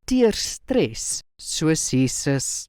hanteer stres soos Jesus.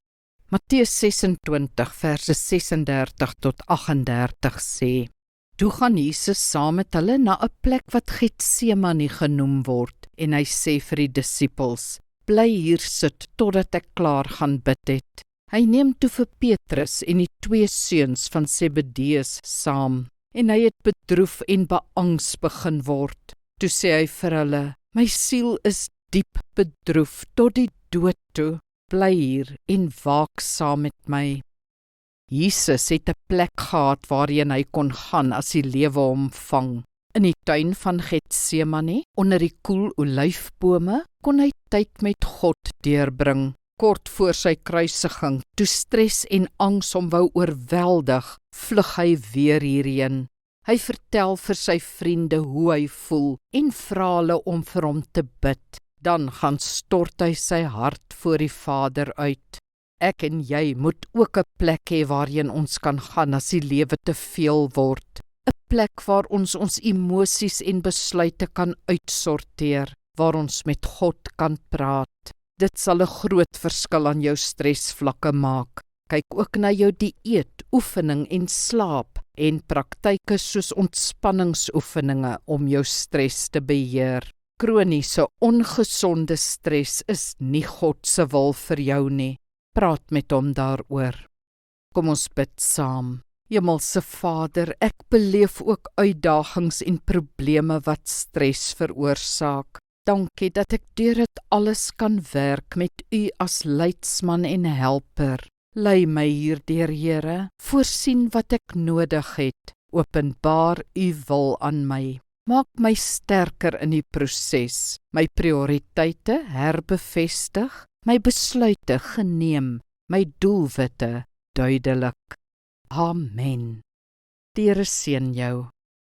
Matteus 26 verse 36 tot 38 sê: Toe gaan Jesus saam met hulle na 'n plek wat Getsemane genoem word, en hy sê vir die disippels: Bly hier sit totdat ek klaar gaan bid het. Hy neem toe vir Petrus en die 2 seuns van Zebedeus saam, en hy het bedroef en beangs begin word. Toe sê hy vir hulle: My siel is diep bedroef tot die dood toe. Bly hier en waak saam met my. Jesus het 'n plek gehad waarheen hy kon gaan as die lewe hom vang. In die tuin van Getsemane, onder die koel olyfbome, kon hy tyd met God deurbring. Kort voor sy kruisiging, toe stres en angs hom wou oorweldig, vlug hy weer hierheen. Hy vertel vir sy vriende hoe hy voel en vra hulle om vir hom te bid. Dan gaan stort hy sy hart voor die Vader uit. Ek en jy moet ook 'n plek hê waarheen ons kan gaan as die lewe te veel word. 'n Plek waar ons emosies en besluite kan uitsorteer, waar ons met God kan praat. Dit sal 'n groot verskil aan jou stresvlakke maak. Kyk ook na jou dieet, oefening en slaap en praktyke soos ontspanningsoefeninge om jou stres te beheer. Kroniese ongesonde stres is nie God se wil vir jou nie. Praat met hom daaroor. Kom ons bid saam. Hemelse Vader, ek beleef ook uitdagings en probleme wat stres veroorsaak. Dankie dat ek deur dit alles kan werk met U as leidsman en helper. Lei my hierdeur, Here, voorsien wat ek nodig het. Openbaar U wil aan my. Maak my sterker in die proses, my prioriteite herbevestig, my besluite geneem, my doelwitte duidelik. Amen. Die Here seën jou.